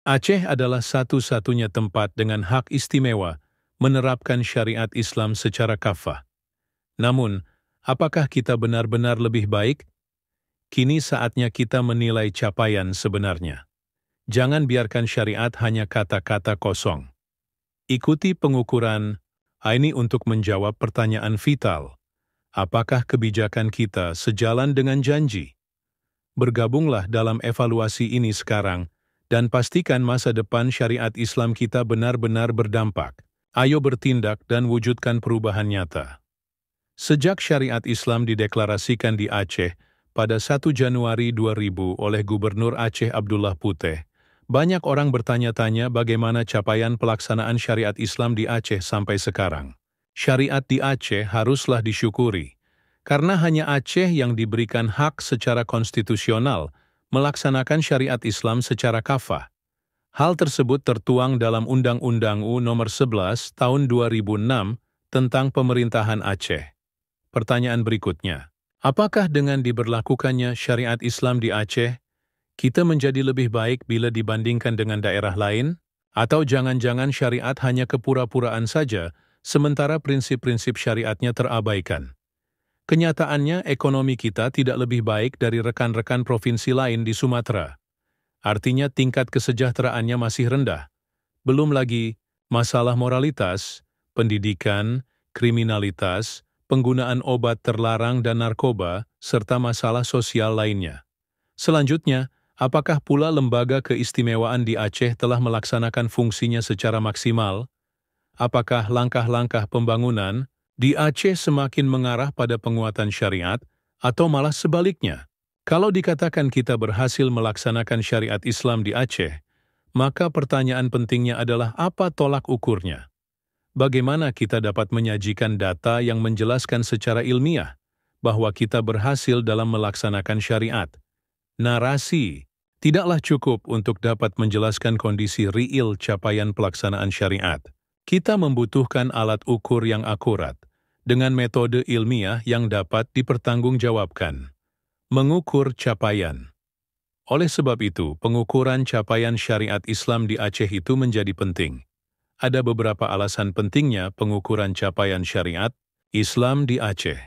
Aceh adalah satu-satunya tempat dengan hak istimewa menerapkan syariat Islam secara kafah. Namun, apakah kita benar-benar lebih baik? Kini saatnya kita menilai capaian sebenarnya. Jangan biarkan syariat hanya kata-kata kosong. Ikuti pengukuran ini untuk menjawab pertanyaan vital. Apakah kebijakan kita sejalan dengan janji? Bergabunglah dalam evaluasi ini sekarang dan pastikan masa depan syariat Islam kita benar-benar berdampak. Ayo bertindak dan wujudkan perubahan nyata. Sejak syariat Islam dideklarasikan di Aceh pada 1 Januari 2000 oleh Gubernur Aceh Abdullah Puteh, banyak orang bertanya-tanya bagaimana capaian pelaksanaan syariat Islam di Aceh sampai sekarang. Syariat di Aceh haruslah disyukuri, karena hanya Aceh yang diberikan hak secara konstitusional melaksanakan syariat Islam secara kafah. Hal tersebut tertuang dalam Undang-Undang U Nomor 11 Tahun 2006 tentang Pemerintahan Aceh. Pertanyaan berikutnya, apakah dengan diberlakukannya syariat Islam di Aceh, kita menjadi lebih baik bila dibandingkan dengan daerah lain? Atau jangan-jangan syariat hanya kepura-puraan saja, sementara prinsip-prinsip syariatnya terabaikan? Kenyataannya, ekonomi kita tidak lebih baik dari rekan-rekan provinsi lain di Sumatera. Artinya tingkat kesejahteraannya masih rendah. Belum lagi masalah moralitas, pendidikan, kriminalitas, penggunaan obat terlarang dan narkoba, serta masalah sosial lainnya. Selanjutnya, apakah pula lembaga keistimewaan di Aceh telah melaksanakan fungsinya secara maksimal? Apakah langkah-langkah pembangunan di Aceh semakin mengarah pada penguatan syariat, atau malah sebaliknya? Kalau dikatakan kita berhasil melaksanakan syariat Islam di Aceh, maka pertanyaan pentingnya adalah apa tolak ukurnya? Bagaimana kita dapat menyajikan data yang menjelaskan secara ilmiah bahwa kita berhasil dalam melaksanakan syariat? Narasi tidaklah cukup untuk dapat menjelaskan kondisi real capaian pelaksanaan syariat. Kita membutuhkan alat ukur yang akurat, dengan metode ilmiah yang dapat dipertanggungjawabkan. Mengukur capaian. Oleh sebab itu, pengukuran capaian syariat Islam di Aceh itu menjadi penting. Ada beberapa alasan pentingnya pengukuran capaian syariat Islam di Aceh.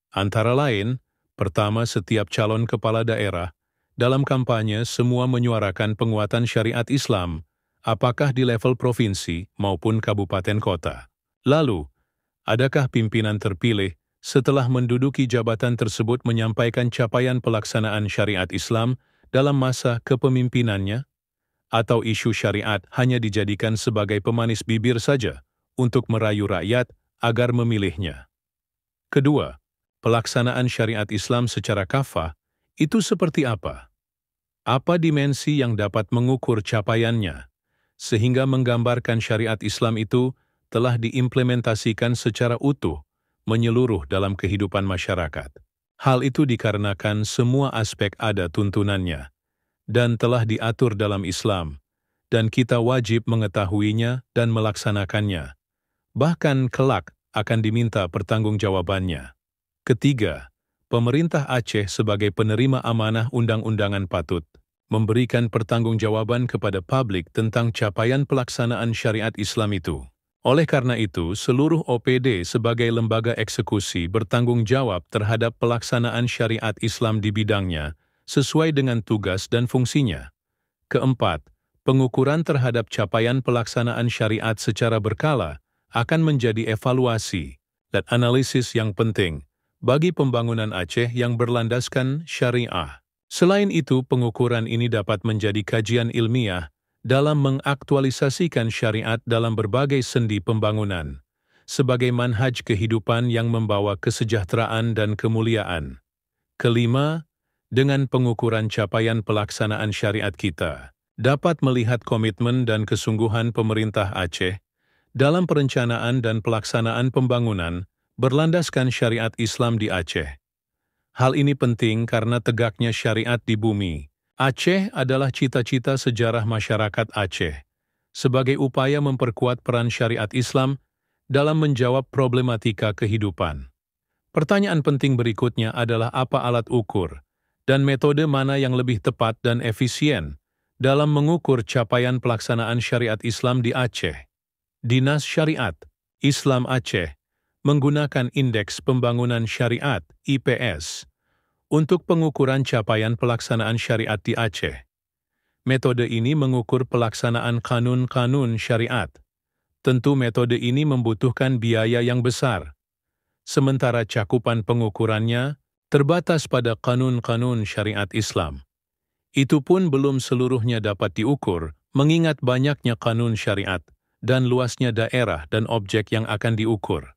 Antara lain, pertama, setiap calon kepala daerah dalam kampanye semua menyuarakan penguatan syariat Islam, apakah di level provinsi maupun kabupaten kota. Lalu, adakah pimpinan terpilih setelah menduduki jabatan tersebut menyampaikan capaian pelaksanaan syariat Islam dalam masa kepemimpinannya? Atau isu syariat hanya dijadikan sebagai pemanis bibir saja untuk merayu rakyat agar memilihnya? Kedua, pelaksanaan syariat Islam secara kafah itu seperti apa? Apa dimensi yang dapat mengukur capaiannya, sehingga menggambarkan syariat Islam itu telah diimplementasikan secara utuh, menyeluruh dalam kehidupan masyarakat. Hal itu dikarenakan semua aspek ada tuntunannya, dan telah diatur dalam Islam, dan kita wajib mengetahuinya dan melaksanakannya. Bahkan kelak akan diminta pertanggungjawabannya. Ketiga, pemerintah Aceh sebagai penerima amanah undang-undangan patut memberikan pertanggungjawaban kepada publik tentang capaian pelaksanaan syariat Islam itu. Oleh karena itu, seluruh OPD sebagai lembaga eksekusi bertanggung jawab terhadap pelaksanaan syariat Islam di bidangnya, sesuai dengan tugas dan fungsinya. Keempat, pengukuran terhadap capaian pelaksanaan syariat secara berkala akan menjadi evaluasi dan analisis yang penting bagi pembangunan Aceh yang berlandaskan syariah. Selain itu, pengukuran ini dapat menjadi kajian ilmiah dalam mengaktualisasikan syariat dalam berbagai sendi pembangunan, sebagai manhaj kehidupan yang membawa kesejahteraan dan kemuliaan. Kelima, dengan pengukuran capaian pelaksanaan syariat kita, dapat melihat komitmen dan kesungguhan pemerintah Aceh dalam perencanaan dan pelaksanaan pembangunan berlandaskan syariat Islam di Aceh. Hal ini penting karena tegaknya syariat di bumi Aceh adalah cita-cita sejarah masyarakat Aceh, sebagai upaya memperkuat peran syariat Islam dalam menjawab problematika kehidupan. Pertanyaan penting berikutnya adalah apa alat ukur dan metode mana yang lebih tepat dan efisien dalam mengukur capaian pelaksanaan syariat Islam di Aceh. Dinas Syariat Islam Aceh menggunakan Indeks Pembangunan Syariat (IPS) untuk pengukuran capaian pelaksanaan syariat di Aceh. Metode ini mengukur pelaksanaan kanun-kanun syariat. Tentu metode ini membutuhkan biaya yang besar, sementara cakupan pengukurannya terbatas pada kanun-kanun syariat Islam. Itu pun belum seluruhnya dapat diukur, mengingat banyaknya kanun syariat dan luasnya daerah dan objek yang akan diukur.